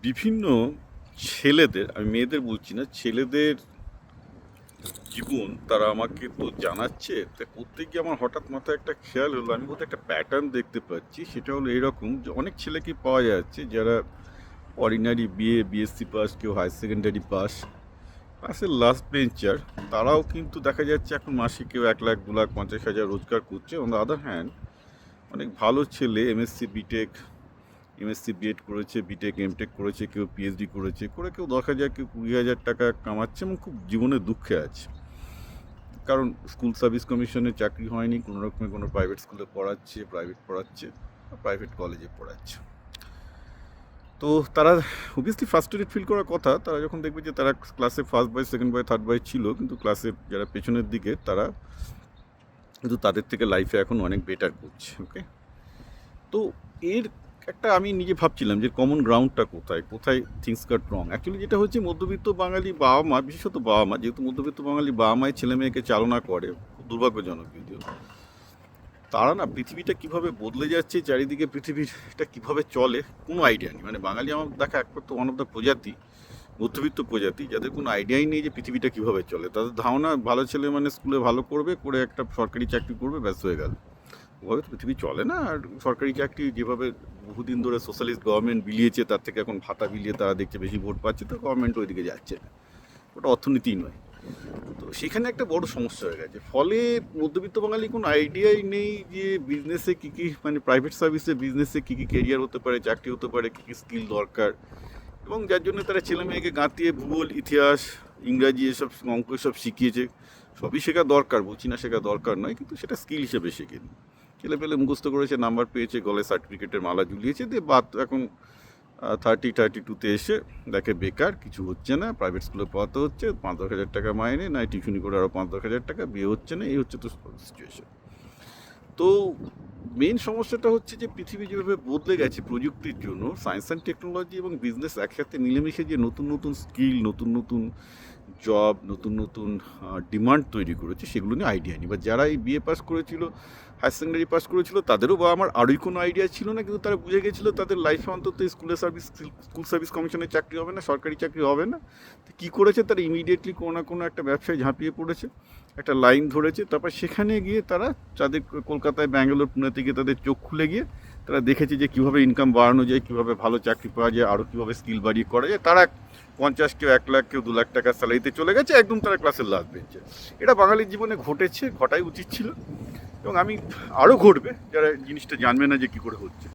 বিভিন্ন ছেলেদের, আমি মেয়েদের বলছি না, ছেলেদের জীবন তারা আমাকে তো জানাচ্ছে। তা করতে গিয়ে আমার হঠাৎ মাথায় একটা খেয়াল হলো, আমি বোধহয় একটা প্যাটার্ন দেখতে পাচ্ছি। সেটা হলো এরকম যে অনেক ছেলেকে পাওয়া যাচ্ছে যারা অর্ডিনারি বিএ, বিএসসি পাস, কেউ হায়ার সেকেন্ডারি পাস, ক্লাসের লাস্ট বেঞ্চার। তারাও কিন্তু দেখা যাচ্ছে এখন মাসে কেউ 1 লাখ, 2 লাখ, 50,000 রোজগার করছে। অন দ্য আদার হ্যান্ড অনেক ভালো ছেলে এমএসসি বিটেক, এমএসসি বিএড করেছে, বিটেক এমটেক করেছে, কেউ পিএইচডি করেছে, করে কেউ 10,000, কেউ 20,000 টাকা কামাচ্ছে এবং খুব জীবনে দুঃখে আছে। কারণ স্কুল সার্ভিস কমিশনে চাকরি হয়নি, কোনো রকমে কোনো প্রাইভেট স্কুলে পড়াচ্ছে, প্রাইভেট কলেজে পড়াচ্ছে। তো তারা অবভিয়াসলি ফ্রাস্ট্রেটেড ফিল করার কথা। তারা যখন দেখবে যে তারা ক্লাসে first boy, second boy, third বয় ছিল, কিন্তু ক্লাসে যারা পেছনের দিকে তারা কিন্তু তাদের থেকে লাইফে এখন অনেক বেটার করছে। ওকে, তো এর একটা আমি নিজে ভাবছিলাম যে কমন গ্রাউন্ডটা কোথায়, কোথায় থিংস গট রং। অ্যাকচুয়ালি যেটা হচ্ছে, মধ্যবিত্ত বাঙালি বাবা মা, বিশেষত বাবা মা, যেহেতু মধ্যবিত্ত বাঙালি বাবা মাই ছেলে মেয়েকে চালনা করে, খুব দুর্ভাগ্যজনক যদিও, তারা না পৃথিবীটা কীভাবে বদলে যাচ্ছে, চারিদিকে পৃথিবীটা কীভাবে চলে কোনো আইডিয়া নেই। মানে বাঙালি আমার দেখা একমাত্র ওয়ান অফ দ্য প্রজাতি, মধ্যবিত্ত প্রজাতি, যাদের কোনো আইডিয়াই নেই যে পৃথিবীটা কীভাবে চলে। তাদের ধারণা ভালো ছেলে মানে স্কুলে ভালো করবে, করে একটা সরকারি চাকরি করবে, ব্যস্ত হয়ে গেল। ওভাবে তো পৃথিবী চলে না। আর সরকারি চাকরি যেভাবে বহুদিন ধরে সোশ্যালিস্ট গভর্নমেন্ট বিলিয়েছে, তার থেকে এখন ভাতা বিলিয়ে তারা দেখছে বেশি ভোট পাচ্ছে, তো গভর্নমেন্ট ওইদিকে যাচ্ছে না। ওটা অর্থনীতি নয়। তো সেখানে একটা বড় সমস্যা হয়ে গেছে। ফলে মধ্যবিত্ত বাঙালি কোনো আইডিয়াই নেই যে বিজনেসে কী কী, মানে প্রাইভেট সার্ভিসে, বিজনেসে কী কী কেরিয়ার হতে পারে, চাকরি হতে পারে, কী কী স্কিল দরকার। এবং যার জন্য তারা ছেলে মেয়েকে গাঁতিয়ে ভূগোল, ইতিহাস, ইংরাজি, এসব অঙ্ক এসব শিখিয়েছে। সবই শেখা দরকার, বলছি না শেখা দরকার নয়, কিন্তু সেটা স্কিল হিসেবে শেখে নি। ছেলে পেলে মুখস্থ করেছে, নাম্বার পেয়েছে, গলায় সার্টিফিকেটের মালা ঝুলিয়েছে, দিয়ে বাদ এখন 32তে এসে দেখে বেকার, কিছু হচ্ছে না, প্রাইভেট স্কুলে পড়াতে হচ্ছে, 5-10 হাজার টাকা মাইনে, নাই টিউশনি করে আরও 5-10 হাজার টাকা, বিয়ে হচ্ছে না, এই হচ্ছে তো সিচুয়েশন। তো মেন সমস্যাটা হচ্ছে যে পৃথিবী যেভাবে বদলে গেছে প্রযুক্তির জন্য, সায়েন্স অ্যান্ড টেকনোলজি এবং বিজনেস একসাথে মিলেমিশে যে নতুন নতুন স্কিল, নতুন নতুন জব, নতুন নতুন ডিমান্ড তৈরি করেছে, সেগুলো নিয়ে আইডিয়া নেই। বা যারা এই বিএ পাস করেছিল, হায়ার সেকেন্ডারি পাস করেছিল, তাদেরও বা আমার আরই কোনো আইডিয়া ছিল না, কিন্তু তারা বুঝে গেছিলো তাদের লাইফে অন্তত স্কুল সার্ভিস কমিশনের চাকরি হবে না, সরকারি চাকরি হবে না। তো কী করেছে, তারা ইমিডিয়েটলি কোনো না কোনো একটা ব্যবসায় ঝাঁপিয়ে পড়েছে, একটা লাইন ধরেছে। তারপর সেখানে গিয়ে তারা, তাদের কলকাতায়, ব্যাঙ্গালোর, পুনেতে গিয়ে তাদের চোখ খুলে গিয়ে তারা দেখেছে যে কীভাবে ইনকাম বাড়ানো যায়, কীভাবে ভালো চাকরি পাওয়া যায়, আরও কীভাবে স্কিল বাড়িয়ে করা যায়। তারা 50, কেউ 1 লাখ, কেউ 2 লাখ টাকার স্যালারিতে চলে গেছে, একদম তারা ক্লাসের লাস্ট বেঞ্চে। এটা বাঙালির জীবনে ঘটেছে, ঘটাই উচিত ছিল, এবং আমি আরও ঘটবে, যারা জিনিসটা জানবে না যে কী করে হচ্ছে।